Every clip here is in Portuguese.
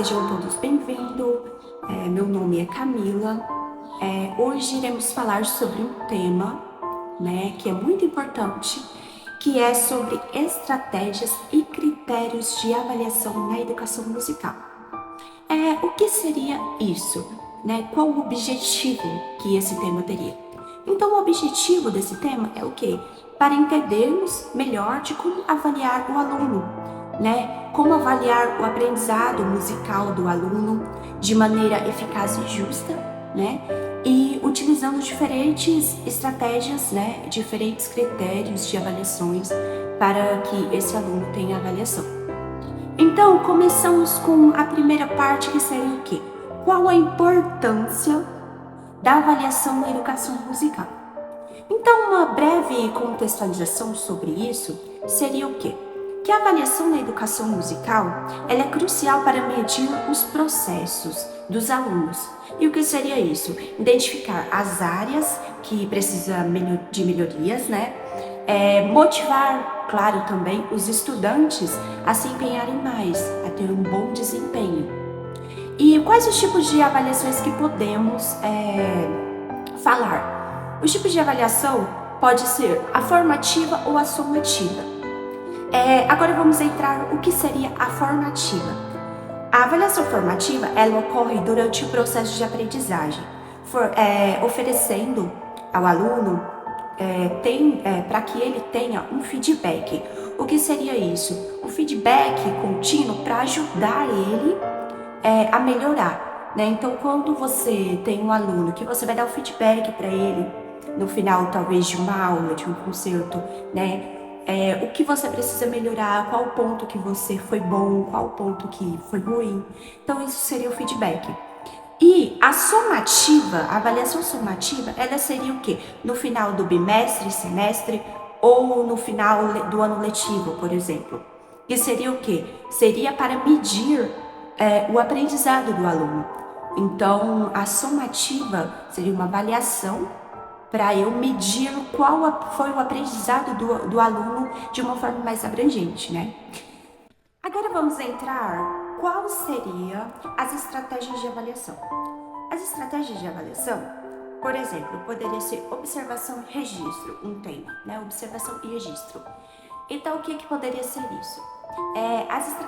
sejam todos bem-vindos. Meu nome é Camila. Hoje iremos falar sobre um tema, que é muito importante, que é sobre estratégias e critérios de avaliação na educação musical. O que seria isso? Qual o objetivo que esse tema teria? Então, o objetivo desse tema é o quê? Para entendermos melhor de como avaliar o aluno, Como avaliar o aprendizado musical do aluno de maneira eficaz e justa, E utilizando diferentes estratégias, diferentes critérios de avaliações para que esse aluno tenha avaliação. Então, começamos com a primeira parte, que seria o quê? Qual a importância da avaliação na educação musical? Então, uma breve contextualização sobre isso seria o quê? Que a avaliação na educação musical, ela é crucial para medir os processos dos alunos. E o que seria isso? Identificar as áreas que precisam de melhorias, motivar, claro, também os estudantes a se empenharem mais, a ter um bom desempenho. E quais os tipos de avaliações que podemos falar? Os tipos de avaliação pode ser a formativa ou a somativa. Agora vamos entrar o que seria a formativa. A avaliação formativa, ela ocorre durante o processo de aprendizagem, oferecendo ao aluno para que ele tenha um feedback. O que seria isso? Um feedback contínuo para ajudar ele a melhorar, Então, quando você tem um aluno que você vai dar o feedback para ele no final, talvez, de uma aula, de um concerto, o que você precisa melhorar, qual ponto que você foi bom, qual ponto que foi ruim. Então, isso seria o feedback. E a somativa, a avaliação somativa, ela seria o quê? No final do bimestre, semestre, ou no final do ano letivo, por exemplo. Que seria o quê? Seria para medir o aprendizado do aluno. Então, a somativa seria uma avaliação para eu medir qual foi o aprendizado do aluno de uma forma mais abrangente, Agora vamos entrar qual seria as estratégias de avaliação. As estratégias de avaliação, por exemplo, poderia ser observação e registro, um tema, Observação e registro. Então, o que poderia ser isso?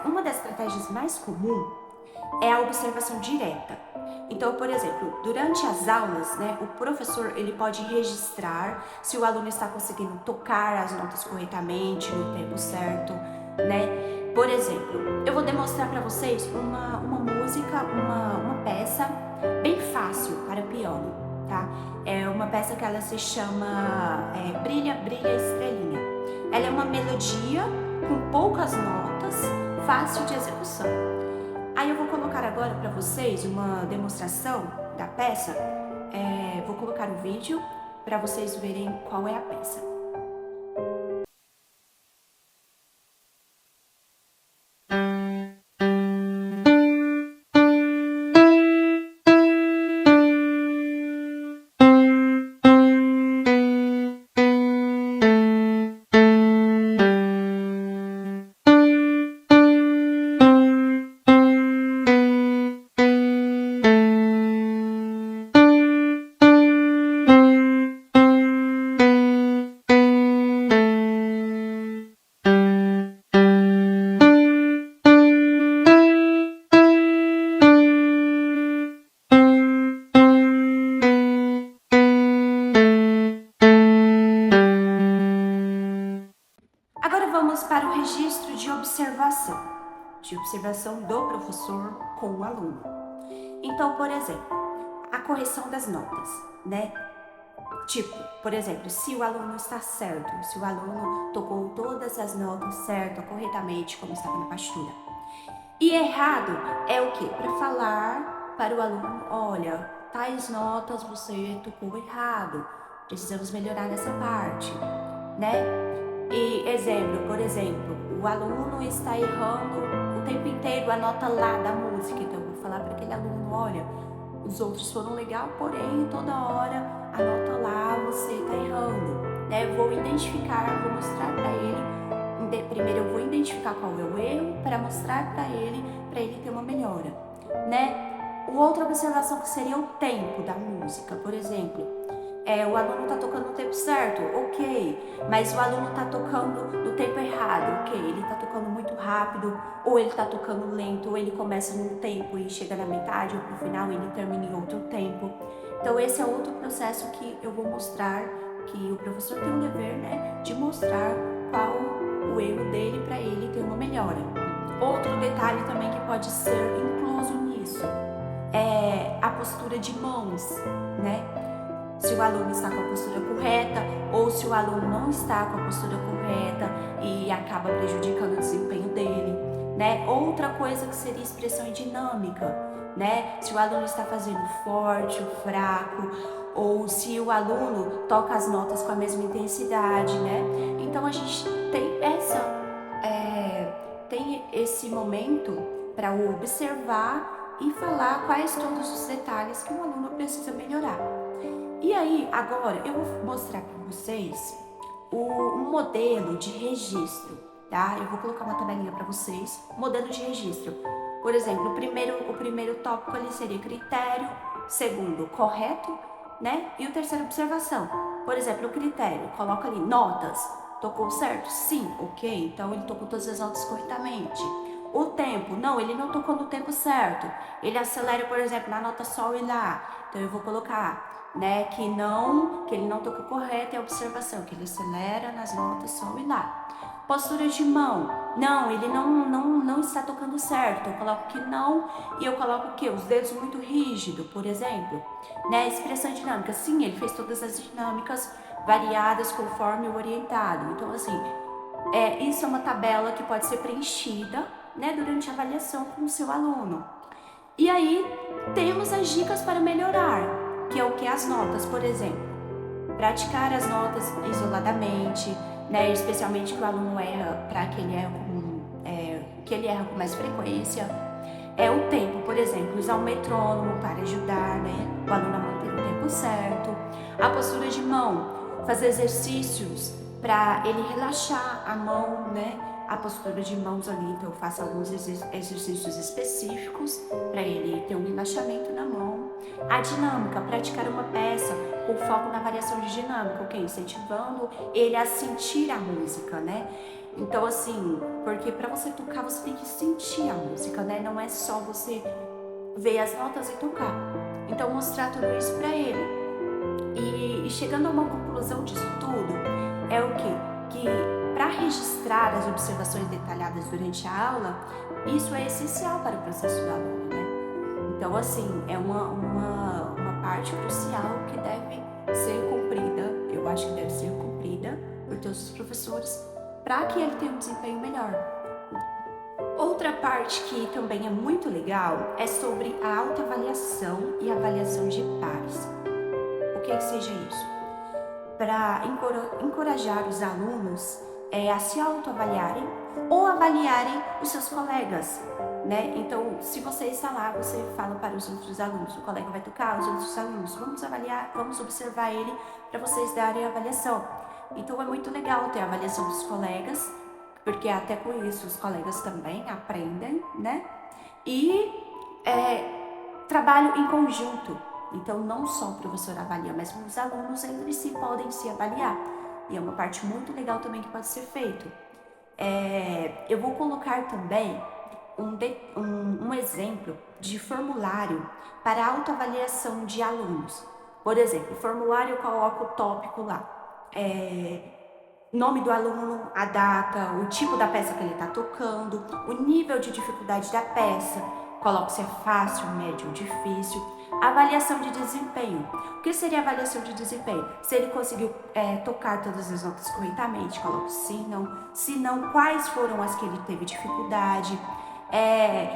Uma das estratégias mais comuns é a observação direta. Então, por exemplo, durante as aulas, o professor ele pode registrar se o aluno está conseguindo tocar as notas corretamente, no tempo certo, Por exemplo, eu vou demonstrar para vocês uma música, uma peça bem fácil para piano, tá? É uma peça que ela se chama Brilha, Brilha Estrelinha. Ela é uma melodia com poucas notas, fácil de execução. Aí eu vou colocar agora para vocês uma demonstração da peça. Vou colocar o vídeo para vocês verem qual é a peça. Agora vamos para o registro de observação do professor com o aluno. Então, por exemplo, a correção das notas, Tipo, por exemplo, se o aluno está certo, se o aluno tocou todas as notas certas, corretamente, como estava na partitura. E errado é o quê? Para falar para o aluno, olha, tais notas você tocou errado, precisamos melhorar nessa parte, E por exemplo, o aluno está errando o tempo inteiro a nota lá da música, então eu vou falar para aquele aluno, olha, os outros foram legal, porém toda hora a nota lá você está errando, Eu vou identificar, vou mostrar para ele primeiro eu vou identificar qual é o erro para mostrar para ele ter uma melhora, né? Outra observação que seria o tempo da música, por exemplo. O aluno está tocando no tempo certo, ok, mas o aluno está tocando no tempo errado, ok, ele está tocando muito rápido, ou ele está tocando lento, ou ele começa num tempo e chega na metade, ou pro final ele termina em outro tempo. Então esse é outro processo que eu vou mostrar, que o professor tem o dever, né, de mostrar qual o erro dele para ele ter uma melhora. Outro detalhe também que pode ser incluso nisso é a postura de mãos, né? Se o aluno está com a postura correta ou se o aluno não está com a postura correta e acaba prejudicando o desempenho dele, né? Outra coisa que seria expressão dinâmica, né? Se o aluno está fazendo forte ou fraco, ou se o aluno toca as notas com a mesma intensidade, né? Então a gente tem esse momento para observar e falar quais todos os detalhes que o aluno precisa melhorar. E aí, agora, eu vou mostrar para vocês um modelo de registro, tá? Eu vou colocar uma tabelinha para vocês, modelo de registro. Por exemplo, o primeiro tópico ali seria critério, segundo, correto, né? E o terceiro, observação. Por exemplo, o critério, coloca ali notas, tocou certo? Sim, ok, então ele tocou todas as notas corretamente. O tempo, não, ele não tocou no tempo certo, ele acelera, por exemplo, na nota sol e lá, então eu vou colocar, né, que ele não tocou correto, é a observação, que ele acelera nas notas sol e lá. Postura de mão, não, ele não está tocando certo, eu coloco que não, e eu coloco o quê? Os dedos muito rígidos, por exemplo, né, expressão dinâmica, sim, ele fez todas as dinâmicas variadas conforme o orientado, então assim, isso é uma tabela que pode ser preenchida, né, durante a avaliação com o seu aluno. E aí, temos as dicas para melhorar, que é o que? As notas, por exemplo. Praticar as notas isoladamente, né, especialmente que o aluno erra, para que ele erra com mais frequência. O tempo, por exemplo, usar um metrônomo para ajudar, né, o aluno a manter o tempo certo. A postura de mão, fazer exercícios para ele relaxar a mão, né, a postura de mãos ali, então eu faço alguns exercícios específicos para ele ter um relaxamento na mão. A dinâmica, praticar uma peça com foco na variação de dinâmica, ok? Incentivando ele a sentir a música, né? Então assim, porque para você tocar você tem que sentir a música, né? Não é só você ver as notas e tocar. Então mostrar tudo isso para ele. E chegando a uma conclusão disso tudo, é o quê? Que para registrar as observações detalhadas durante a aula, isso é essencial para o processo do aluno, né? Então, assim, é uma parte crucial que deve ser cumprida, eu acho que deve ser cumprida por todos os professores, para que ele tenha um desempenho melhor. Outra parte que também é muito legal é sobre a autoavaliação e avaliação de pares. O que seja isso? Para encorajar os alunos a se autoavaliarem ou avaliarem os seus colegas, né? Então, se você está lá, você fala para os outros alunos, o colega vai tocar, os outros alunos, vamos avaliar, vamos observar ele para vocês darem a avaliação. Então, é muito legal ter a avaliação dos colegas, porque até com isso os colegas também aprendem, né? E trabalho em conjunto. Então, não só o professor avalia, mas os alunos entre si podem se avaliar. E é uma parte muito legal também que pode ser feito. Eu vou colocar também um exemplo de formulário para autoavaliação de alunos. Por exemplo, formulário eu coloco o tópico lá. Nome do aluno, a data, o tipo da peça que ele está tocando, o nível de dificuldade da peça, coloco se é fácil, médio ou difícil. Avaliação de desempenho. O que seria avaliação de desempenho? Se ele conseguiu tocar todas as notas corretamente, coloco sim, não. Se não, quais foram as que ele teve dificuldade?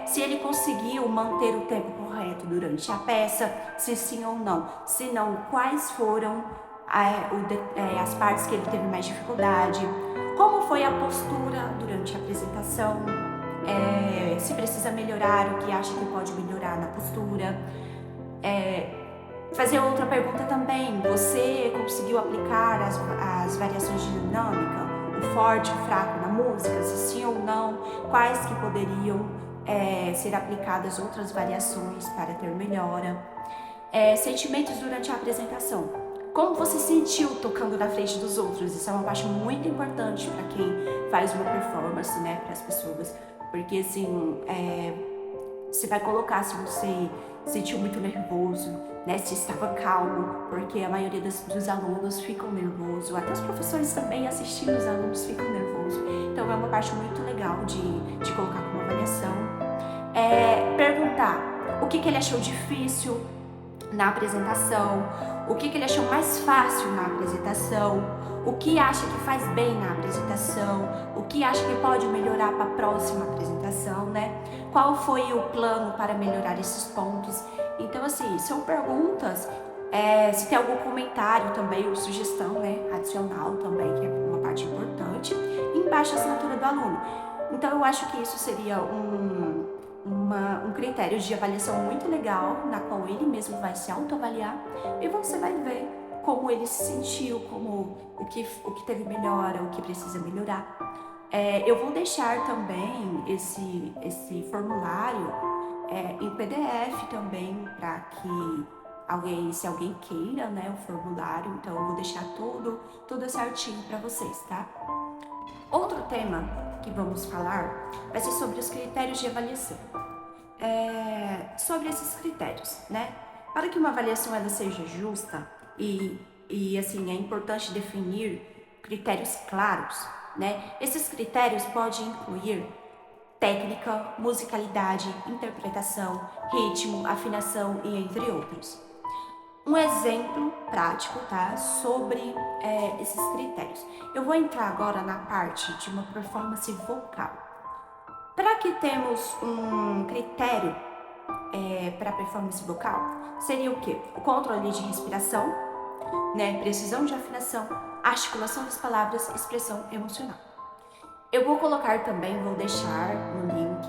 Se ele conseguiu manter o tempo correto durante a peça, se sim ou não. Se não, quais foram as partes que ele teve mais dificuldade? Como foi a postura durante a apresentação? Se precisa melhorar, o que acha que pode melhorar na postura? Fazer outra pergunta também, você conseguiu aplicar as variações de dinâmica? o forte, o fraco na música, se sim ou não, quais que poderiam ser aplicadas outras variações para ter melhora. Sentimentos durante a apresentação. Como você se sentiu tocando na frente dos outros? Isso é uma parte muito importante para quem faz uma performance, né, para as pessoas, porque assim, você vai colocar se você sentiu muito nervoso, né, se estava calmo, porque a maioria dos alunos ficam nervosos, até os professores também assistindo os alunos ficam nervosos. Então é uma parte muito legal de colocar como avaliação. Perguntar o que ele achou difícil na apresentação, o que ele achou mais fácil na apresentação, o que acha que faz bem na apresentação, o que acha que pode melhorar para a próxima apresentação, né? Qual foi o plano para melhorar esses pontos? Então, assim, são perguntas, se tem algum comentário também, ou sugestão, né, adicional também, que é uma parte importante, e embaixo a assinatura do aluno. Então, eu acho que isso seria um critério de avaliação muito legal, na qual ele mesmo vai se autoavaliar e você vai ver como ele se sentiu, como o que teve melhora, o que precisa melhorar. Eu vou deixar também esse formulário em PDF também, para que se alguém queira, né, o formulário, então eu vou deixar tudo certinho para vocês, tá? Outro tema que vamos falar vai ser sobre os critérios de avaliação. Sobre esses critérios, né? Para que uma avaliação ela seja justa e assim, é importante definir critérios claros, né? Esses critérios podem incluir técnica, musicalidade, interpretação, ritmo, afinação e entre outros. Um exemplo prático, tá, sobre esses critérios. Eu vou entrar agora na parte de uma performance vocal. Para que temos um critério para performance vocal, seria o quê? O controle de respiração, né, precisão de afinação, articulação das palavras, expressão emocional. Eu vou colocar também, vou deixar no link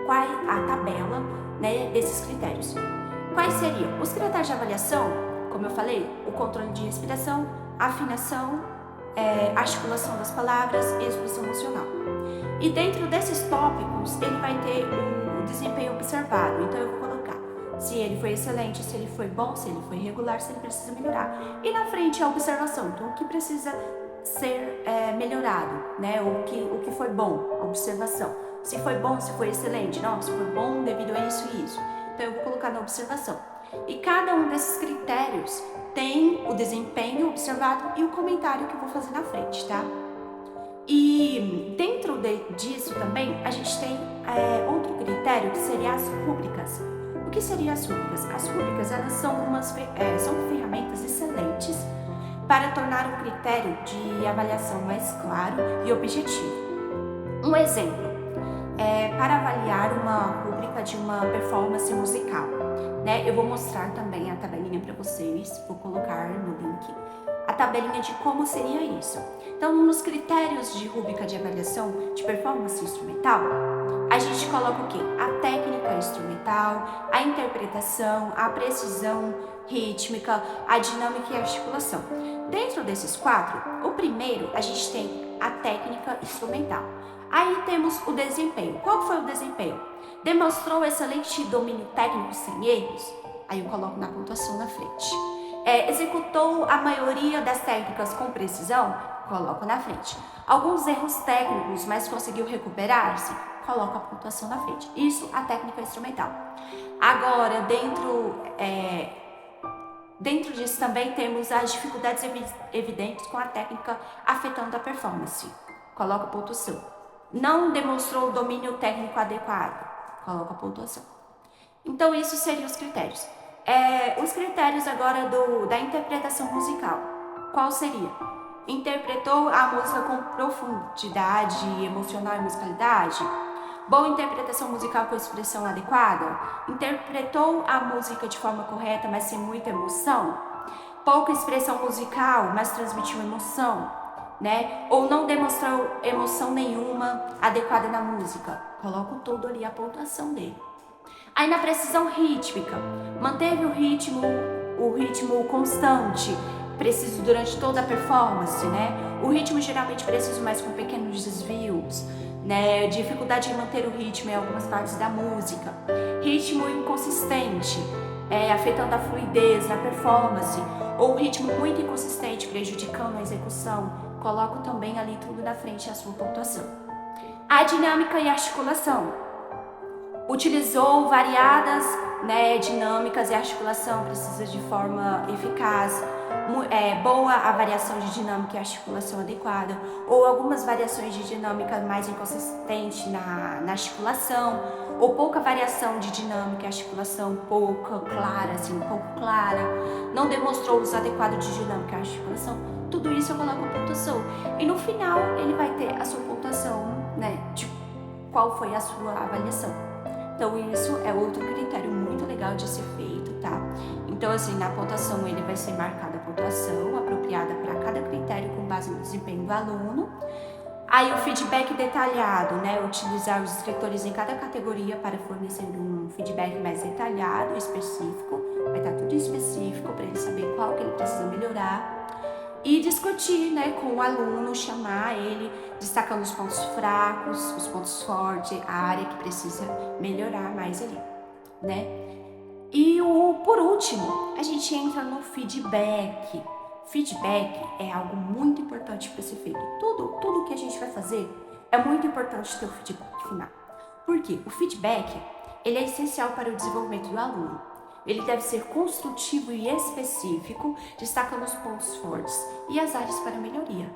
qual a tabela, né, desses critérios. Quais seriam? Os critérios de avaliação, como eu falei, o controle de respiração, afinação, articulação das palavras e expressão emocional. E dentro desses tópicos, ele vai ter o desempenho observado. Então eu vou colocar se ele foi excelente, se ele foi bom, se ele foi regular, se ele precisa melhorar. E na frente a observação, então o que precisa ser melhorado, né? O que foi bom, a observação. Se foi bom, se foi excelente, não, se foi bom devido a isso e isso. Então eu vou colocar na observação. E cada um desses critérios tem o desempenho observado e o comentário que eu vou fazer na frente, tá? E dentro disso também a gente tem outro critério que seria as rúbricas. O que seriam as rúbricas? As rúbricas elas são são ferramentas excelentes para tornar o critério de avaliação mais claro e objetivo. Um exemplo para avaliar uma rúbrica de uma performance musical, né? Eu vou mostrar também a tabelinha para vocês, vou colocar no link a tabelinha de como seria isso. Então, nos critérios de rúbrica de avaliação de performance instrumental, a gente coloca o quê? A técnica instrumental, a interpretação, a precisão rítmica, a dinâmica e a articulação. Dentro desses quatro, o primeiro a gente tem a técnica instrumental. Aí temos o desempenho. Qual foi o desempenho? Demonstrou excelente domínio técnico sem erros? Aí eu coloco na pontuação na frente. Executou a maioria das técnicas com precisão? Coloco na frente. Alguns erros técnicos, mas conseguiu recuperar-se? Coloco a pontuação na frente. Isso a técnica instrumental. Agora, dentro disso também temos as dificuldades evidentes com a técnica afetando a performance. Coloco a pontuação. Não demonstrou o domínio técnico adequado? Coloco a pontuação. Então, isso seriam os critérios. Os critérios agora da interpretação musical. Qual seria? Interpretou a música com profundidade emocional e musicalidade? Boa interpretação musical com expressão adequada? Interpretou a música de forma correta, mas sem muita emoção? Pouca expressão musical, mas transmitiu emoção, né? Ou não demonstrou emoção nenhuma adequada na música? Coloco tudo ali a pontuação dele. Aí na precisão rítmica, manteve o ritmo constante, preciso durante toda a performance, né? O ritmo geralmente preciso mais com pequenos desvios, né? Dificuldade em manter o ritmo em algumas partes da música. Ritmo inconsistente, afetando a fluidez na performance, ou ritmo muito inconsistente, prejudicando a execução. Coloco também ali tudo na frente a sua pontuação. A dinâmica e articulação. Utilizou variadas, né, dinâmicas e articulação, precisa de forma eficaz, boa a variação de dinâmica e articulação adequada, ou algumas variações de dinâmica mais inconsistente na articulação, ou pouca variação de dinâmica e articulação, pouca, clara, assim, um pouco clara, não demonstrou uso adequado de dinâmica e articulação. Tudo isso eu coloco pontuação. E no final ele vai ter a sua pontuação, né, de qual foi a sua avaliação. Então isso é outro critério muito legal de ser feito, tá? Então assim, na pontuação ele vai ser marcada a pontuação apropriada para cada critério com base no desempenho do aluno. Aí o feedback detalhado, né? Utilizar os instrutores em cada categoria para fornecer um feedback mais detalhado, específico. Vai estar tudo específico para ele saber qual que ele precisa melhorar. E discutir, né, com o aluno, chamar ele, destacando os pontos fracos, os pontos fortes, a área que precisa melhorar mais ali, né? E por último, a gente entra no feedback. Feedback é algo muito importante para ser feito. Tudo que a gente vai fazer é muito importante ter o feedback final. Por quê? O feedback, ele é essencial para o desenvolvimento do aluno. Ele deve ser construtivo e específico, destacando os pontos fortes e as áreas para melhoria.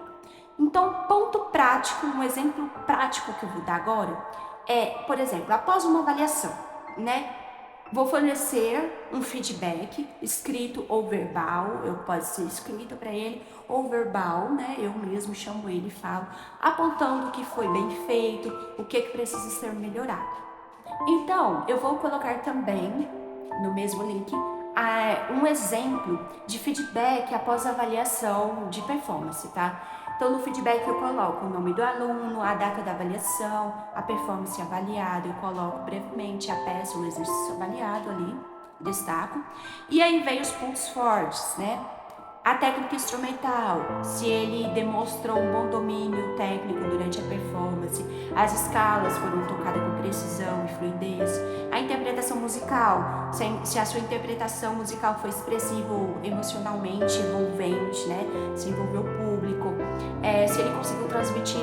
Então, ponto prático, um exemplo prático que eu vou dar agora é, por exemplo, após uma avaliação, né? Vou fornecer um feedback escrito ou verbal, pode ser escrito para ele, ou verbal, né? Eu mesmo chamo ele e falo, apontando o que foi bem feito, o que precisa ser melhorado. Então, eu vou colocar também no mesmo link, um exemplo de feedback após avaliação de performance, tá? Então, no feedback eu coloco o nome do aluno, a data da avaliação, a performance avaliada, eu coloco brevemente a peça, o exercício avaliado ali, destaco. E aí vem os pontos fortes, né? A técnica instrumental, se ele demonstrou um bom domínio técnico durante a performance, as escalas foram tocadas com precisão e fluidez, a interpretação musical, se a sua interpretação musical foi expressiva emocionalmente envolvente, né? Se envolveu o público, se ele conseguiu transmitir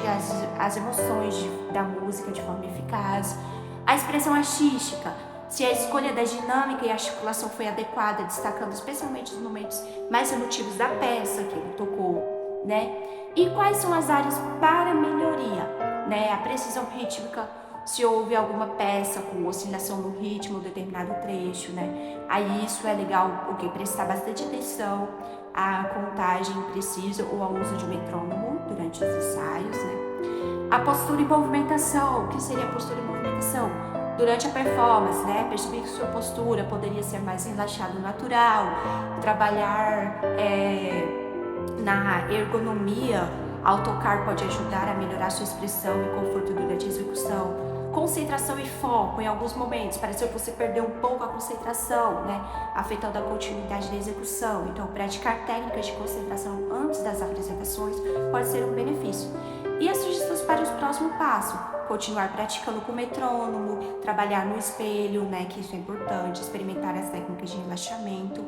as emoções da música de forma eficaz, a expressão artística, se a escolha da dinâmica e articulação foi adequada, destacando especialmente os momentos mais emotivos da peça que ele tocou, né? E quais são as áreas para melhoria, né? A precisão rítmica, se houve alguma peça com oscilação no ritmo, determinado trecho, né? Aí isso é legal, porque prestar bastante atenção à contagem precisa ou ao uso de metrônomo durante os ensaios, né? A postura e movimentação, o que seria a postura e movimentação? Durante a performance, né? Perceber que sua postura poderia ser mais relaxada, natural, trabalhar na ergonomia ao tocar pode ajudar a melhorar sua expressão e conforto durante a execução. Concentração e foco, em alguns momentos, parece que você perdeu um pouco a concentração, né? Afetando a continuidade da execução. Então, praticar técnicas de concentração antes das apresentações pode ser um benefício. E as sugestões para os próximos passos? Continuar praticando com metrônomo, trabalhar no espelho, né, que isso é importante, experimentar as técnicas de relaxamento,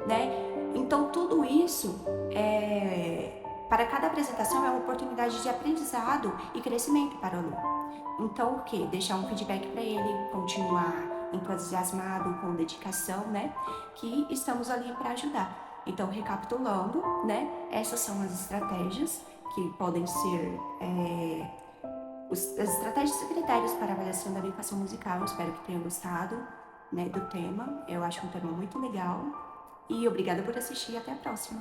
né? Então, tudo isso para cada apresentação é uma oportunidade de aprendizado e crescimento para o aluno. Então, o quê? Deixar um feedback para ele, continuar entusiasmado, com dedicação, né? Que estamos ali para ajudar. Então, recapitulando, né? Essas são as estratégias que podem ser as estratégias e critérios para avaliação da educação musical. Eu espero que tenham gostado, né, do tema. Eu acho um tema muito legal. E obrigada por assistir e até a próxima.